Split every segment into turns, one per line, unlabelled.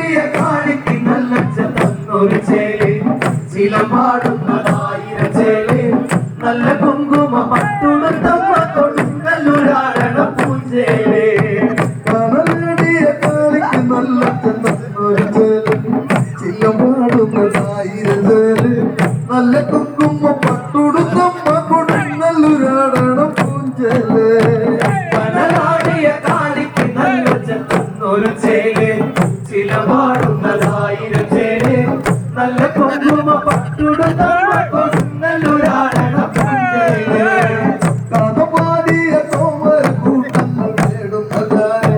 നടനാടിയ കാളിക്ക് നല്ല തന്നൊരു ചേല് ചിലമ്പാടുന്നതായിരം ചേല് നല്ല കുങ്കുമ പട്ടുടുത്തമ്മ കൊടുങ്ങല്ലൂരാടണ പൂഞ്ചേല്
നടനാടിയ കാളിക്ക് നല്ല തന്നൊരു ചേല് ചിലമ്പാടുന്നതായിരം ചേല് നല്ല കുങ്കുമ പട്ടുടുത്തമ്മ കൊടുങ്ങല്ലൂരാടണ പൂഞ്ചേല്
നടനാടിയ കാളിക്ക് നല്ല തന്നൊരു ചേല് ചിലമ്പാടുന്നതായിരം ചേല് നല്ല കുങ്കുമ പട്ടുടുത്തമ്മ കൊടുങ്ങല്ലൂരാടണ പൂഞ്ചേല്
കഥപാടിയ കോമര കൂട്ടങ്ങൾ നേടുന്നതായ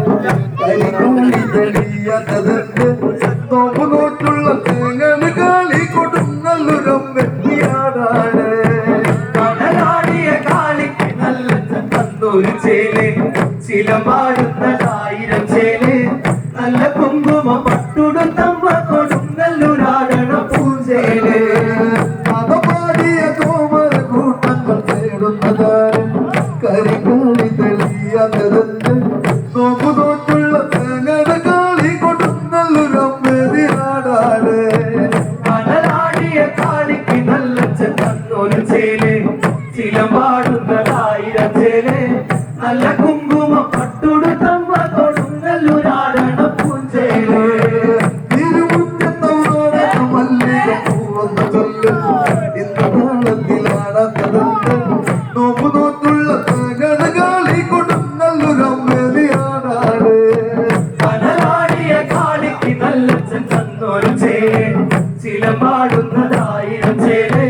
കരിക്കോളി തെളിയാത്തതുണ്ട് നോമ്പ് നോറ്റുള്ള തേങ്ങന് കാളി കൊടുങ്ങല്ലുരം വെട്ടിയാടാണ്
നടനാടിയ കാളിക്ക് നല്ല തന്നൊരു ചേല് ചിലമ്പാടുന്നതായിരം ചേല് നല്ല കുങ്കുമ പട്ടുടുത്തമ്മ കൊടുങ്ങല്ലൂരാടണ പൂഞ്ചേല്
കഥപാടിയ കോമര കൂട്ടങ്ങൾ നേടുന്നതായ കരിക്കോളി തെളിയാത്തതുണ്ട് നോമ്പ് നോറ്റുള്ള തേങ്ങന് കാളി കൊടുങ്ങല്ലുരം വെട്ടിയാടാണ്
നടനാടിയ കാളിക്ക് നല്ല തന്നൊരു ചേല് ചിലമ്പാടുന്നതായിരം ചേല് നല്ല കുങ്കുമ പട്ടുടുത്തമ്മ കൊടുങ്ങല്ലൂരാടണ പൂഞ്ചേല്
തിരുമുറ്റത്തവരോടെ മല്ലിക പൂവെന്ന ചൊല്ല് ഇന്ന് താളത്തിലാടാത്തതുണ്ട് നോമ്പ് നോറ്റുള്ള തേങ്ങന് കാളി കൊടുങ്ങല്ലുരം വെട്ടിയാടാണ്
നടനാടിയ കാളിക്ക് നല്ല തന്നൊരു ചേല് ചിലമ്പാടുന്നതായിരം ചേല്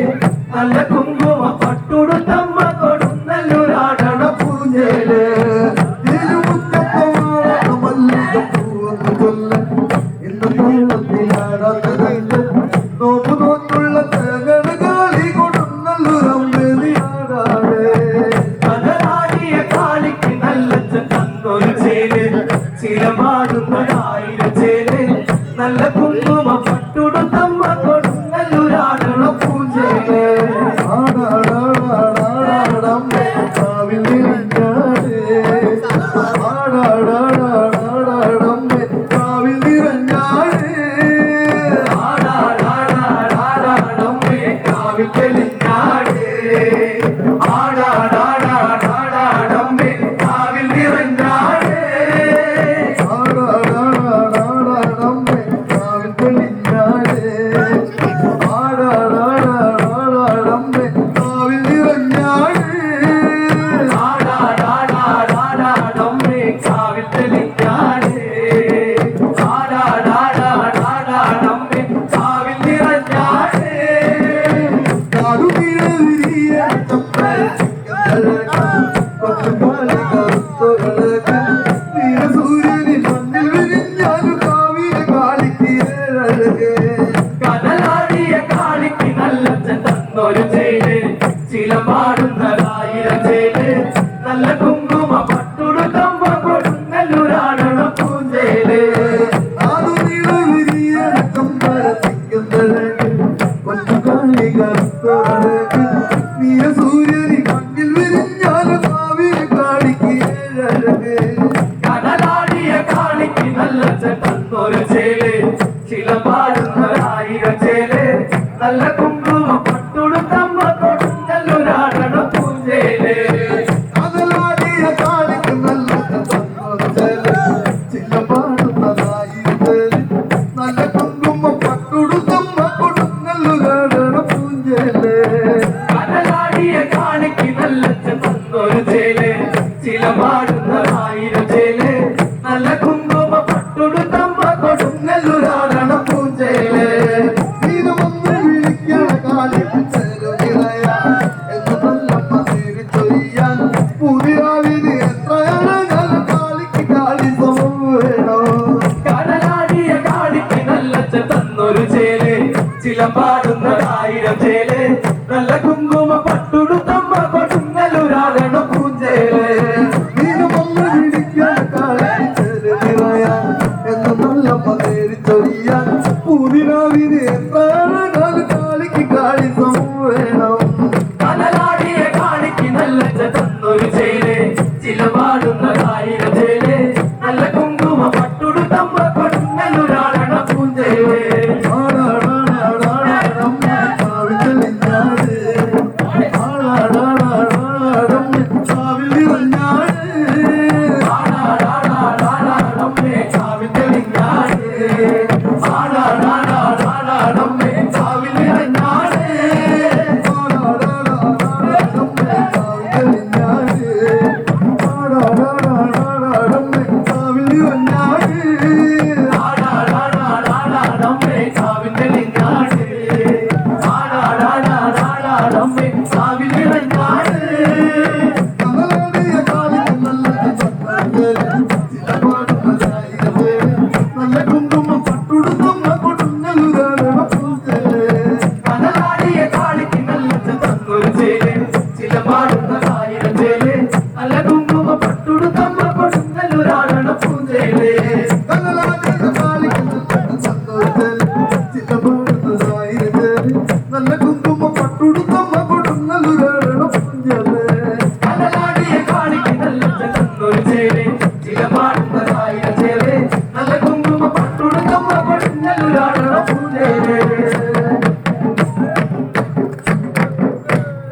നല്ല കുങ്കുമ പട്ടുടുത്തമ്മ കൊടുങ്ങല്ലൂരാടണ പൂഞ്ചേല്
തിരുമുറ്റത്തവരോടെ മല്ലിക പൂവെന്ന ചൊല്ല് ഇന്ന് താളത്തിലാടാത്തതുണ്ട് നോമ്പ് നോറ്റുള്ള തേങ്ങന് കാളി കൊടുങ്ങല്ലുരം വെട്ടിയാടാണ്
നടനാടിയ കാളിക്ക് നല്ല തന്നൊരു ചേല് ചിലമ്പാടുന്നതായിരം ചേല് നല്ല കുങ്കുമ